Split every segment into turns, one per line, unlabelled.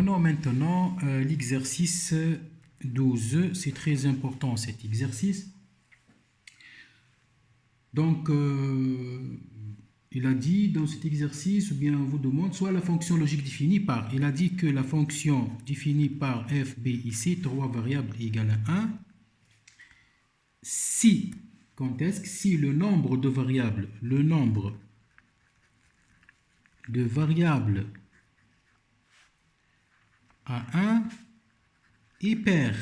prenons maintenant l'exercice 12. C'est très important cet exercice. Donc, il a dit dans cet exercice, ou bien on vous demande, soit la fonction logique définie par, il a dit que la fonction définie par f, b, ici, 3 variables égale à 1, si, quand est-ce que si le nombre de variables à 1 est pair.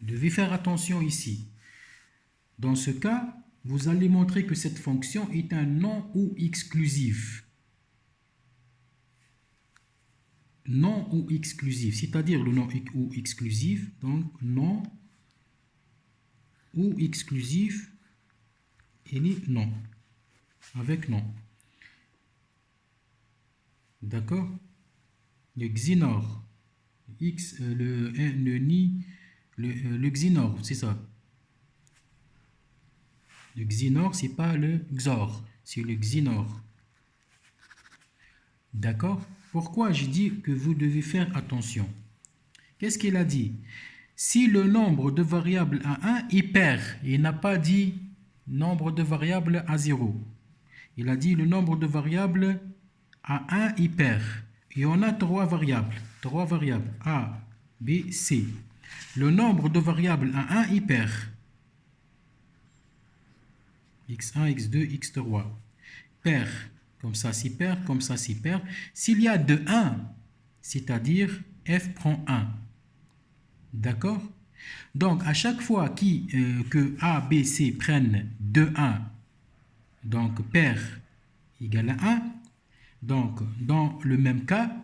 Vous devez faire attention ici. Dans ce cas, vous allez montrer que cette fonction est un non ou exclusif. Non ou exclusif, c'est-à-dire le non ou exclusif, donc non ou exclusif, il est non, avec non. D'accord? Le xinor, le xinor, c'est ça. Le xinor, c'est pas le xor, c'est le xinor. D'accord? Pourquoi j'ai dit que vous devez faire attention? Qu'est-ce qu'il a dit? Si le nombre de variables à 1 est pair, il n'a pas dit nombre de variables à 0. Il a dit le nombre de variables à 1 est pair. Et on a 3 variables. 3 variables A, B, C. Le nombre de variables à 1 est pair. x1, x2, x3. Pair. Comme ça, c'est pair. Comme ça, c'est pair. S'il y a de 1, c'est-à-dire f prend 1. D'accord? Donc, à chaque fois que A, B, C prennent 2, 1, donc pair égale à 1, donc dans le même cas,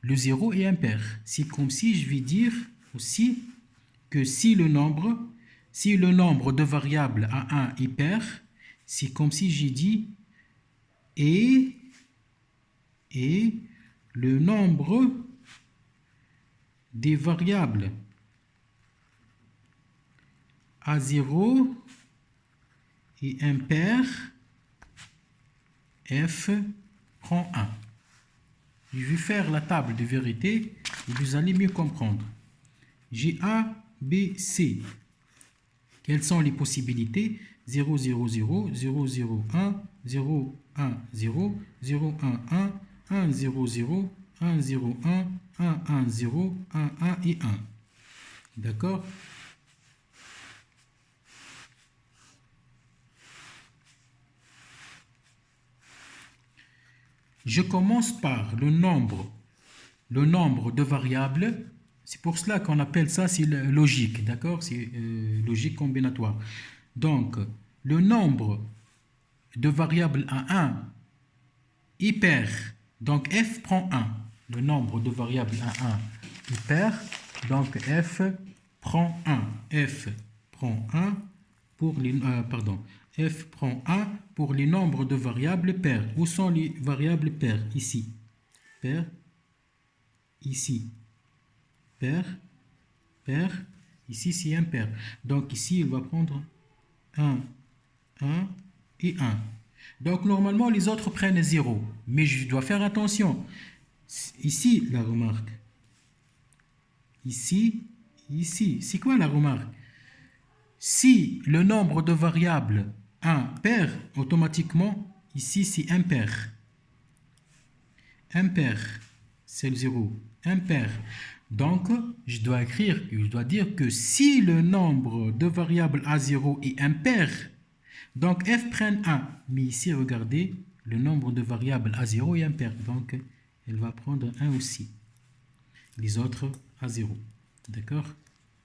le 0 est impair. C'est comme si je vais dire aussi que si le nombre de variables à 1 est pair, c'est comme si j'ai dit et le nombre des variables à 0 est impair, f prend 1. Je vais faire la table de vérité et vous allez mieux comprendre. J'ai A, B, C. Quelles sont les possibilités? 0, 0, 0, 0, 0, 1, 0, 1, 0, 0, 1, 1, 1, 0, 0, 1, 0, 1, 1, 1, 0, 1, 1 et 1. D'accord? Je commence par le nombre de variables. C'est pour cela qu'on appelle ça, c'est logique, d'accord? C'est logique combinatoire. Donc, le nombre de variables à 1 est pair. Donc, f prend 1. Le nombre de variables à 1 est pair. Donc, f prend 1. f prend 1 pour les... f prend 1 pour les nombres de variables paires. Où sont les variables paires? Ici. Pair. Ici. Pair. Pair. Ici, c'est impair. Donc, ici, il va prendre 1, 1 et 1. Donc, normalement, les autres prennent 0. Mais je dois faire attention. Ici, la remarque. Ici, ici. C'est quoi la remarque? Si le nombre de variables 1 pair, automatiquement, ici, c'est impair. Impair, c'est le 0. Impair. Donc, je dois dire que si le nombre de variables à 0 est impair, donc f prend 1. Mais ici, regardez, le nombre de variables à 0 est impair. Donc, elle va prendre 1 aussi. Les autres à 0. D'accord?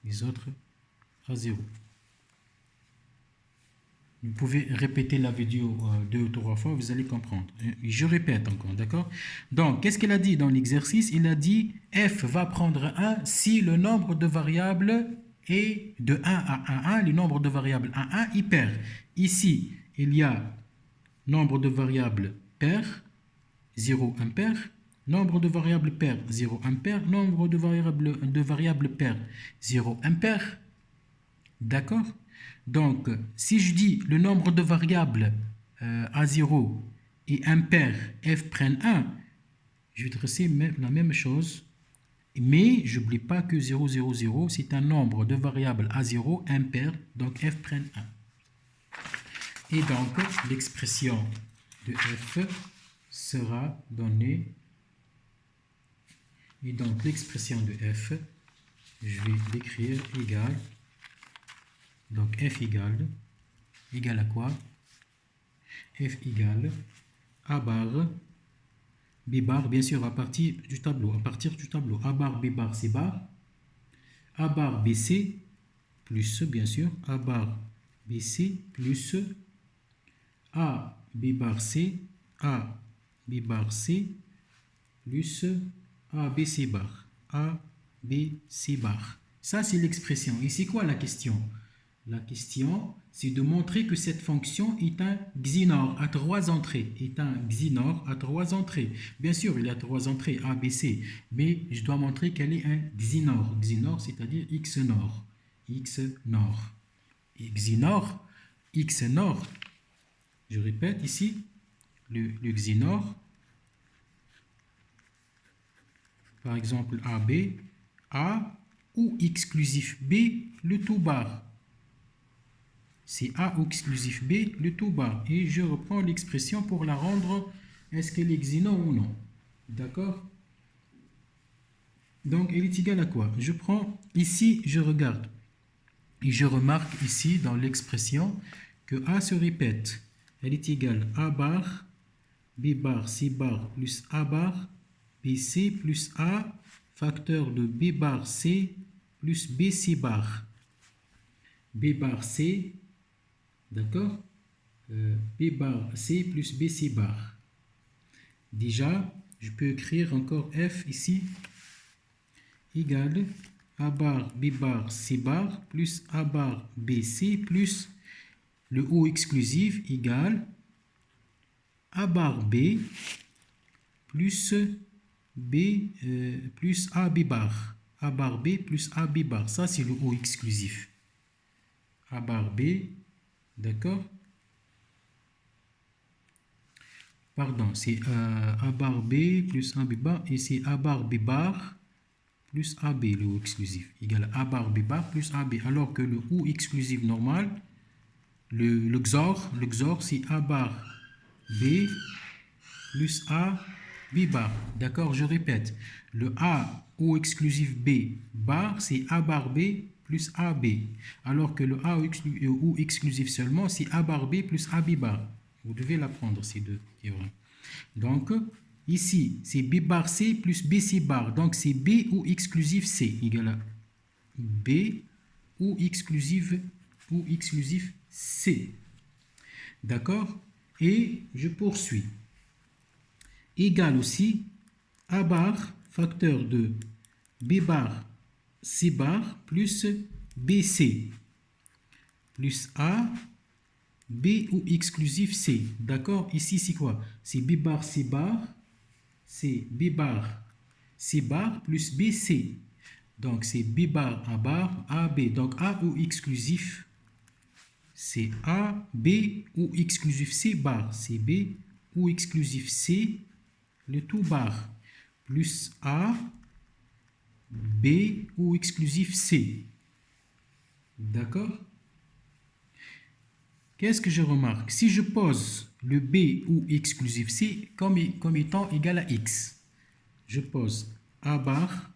Les autres à 0. Vous pouvez répéter la vidéo 2 ou 3 fois, vous allez comprendre. Je répète encore, d'accord? Donc, qu'est-ce qu'il a dit dans l'exercice? Il a dit f va prendre 1 si le nombre de variables est de 1 à 1, le nombre de variables à 1 est pair. Ici, il y a nombre de variables pair, 0 impair, nombre de variables pair, 0 impair, nombre de variables pair, 0 impair. D'accord? Donc, si je dis le nombre de variables à 0 est impair, f prend 1, je vais dresser la même chose. Mais je n'oublie pas que 0, 0, 0, c'est un nombre de variables à 0 impair, donc f prenne 1. Et donc, l'expression de f sera donnée. Et donc, l'expression de f, je vais l'écrire égale. Donc, f égale à quoi? F égale a bar, b bar, bien sûr, à partir du tableau. A bar, b bar, c bar. A bar, bc, plus, bien sûr, a bar, bc, plus a, b bar, c, a, b bar, c, plus a, b, c bar, a, b, c bar. Ça, c'est l'expression. Et c'est quoi la question? La question, c'est de montrer que cette fonction est un xinor à 3 entrées. Bien sûr, il y a 3 entrées, A, B, C, mais je dois montrer qu'elle est un xinor. Xinor, c'est-à-dire xnor. Xnor. Et xnor, je répète ici, le xinor, par exemple AB, A ou exclusif B, le tout bar. C'est A ou exclusif B, le tout bas. Et je reprends l'expression pour la rendre, est-ce qu'elle est xinor ou non? D'accord? Donc, elle est égale à quoi? Je prends, ici, je regarde. Et je remarque ici, dans l'expression, que A se répète. Elle est égale A bar, B bar, C bar, plus A bar, BC, plus A, facteur de B bar C, plus BC bar. B bar C, d'accord? B bar C plus BC bar. Déjà, je peux écrire encore F ici, égale A bar B bar C bar plus A bar BC plus le O exclusif égale A bar B plus B plus A B bar. A bar B plus A B bar. Ça, c'est le O exclusif. A bar B, d'accord? Pardon, c'est A bar B plus A B bar et c'est A bar B bar plus AB, le O exclusif, égale A bar B bar plus AB. Alors que le O exclusif normal, le XOR c'est A bar B plus A B bar. D'accord, je répète. Le A O exclusif B bar, c'est A bar B plus AB. Alors que le A O exclusif seulement, c'est A bar B plus AB bar. Vous devez l'apprendre, ces deux théorèmes. Donc, ici, c'est B bar C plus BC bar. Donc, c'est B ou exclusif C égale à B ou exclusif C. D'accord? Et je poursuis. Égale aussi A bar, facteur de B bar C bar plus BC plus A B ou exclusif C. D'accord? Ici, c'est quoi? C'est B bar C bar. C'est B bar C bar plus BC. Donc, c'est B bar A bar AB. Donc, A ou exclusif, c'est A, B ou exclusif C bar. C'est B ou exclusif C, le tout bar. Plus A, B ou exclusif C. D'accord? Qu'est-ce que je remarque? Si je pose le B ou exclusif C comme étant égal à X, je pose A bar,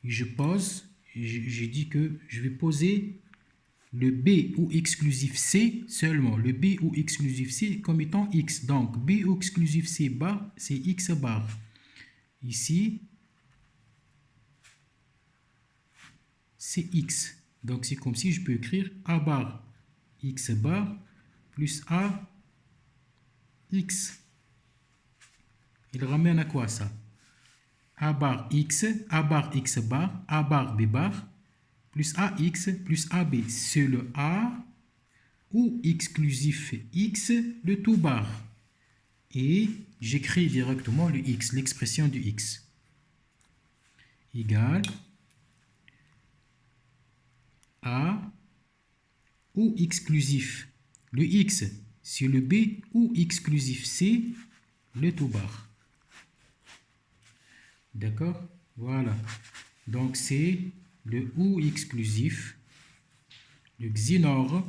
et j'ai dit que je vais poser le B ou exclusif C seulement, le B ou exclusif C comme étant X. Donc, B ou exclusif C bar, c'est X bar. Ici, c'est X. Donc, c'est comme si je peux écrire A bar X bar plus A X. Il ramène à quoi ça? A bar X bar, A bar B bar, plus AX plus AB. C'est le A ou exclusif X, le tout bar. Et j'écris directement le X, l'expression du X. Égale A ou exclusif. Le X, c'est le B ou exclusif C, le tout bar. D'accord? Voilà. Donc, c'est le OU exclusif, le XINOR,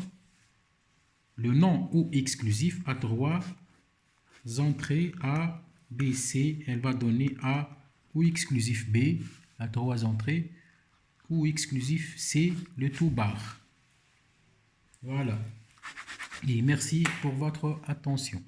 le non OU exclusif a trois entrées A, B, C. Elle va donner A, OU exclusif B, à trois entrées, OU exclusif C, le tout bar. Voilà. Et merci pour votre attention.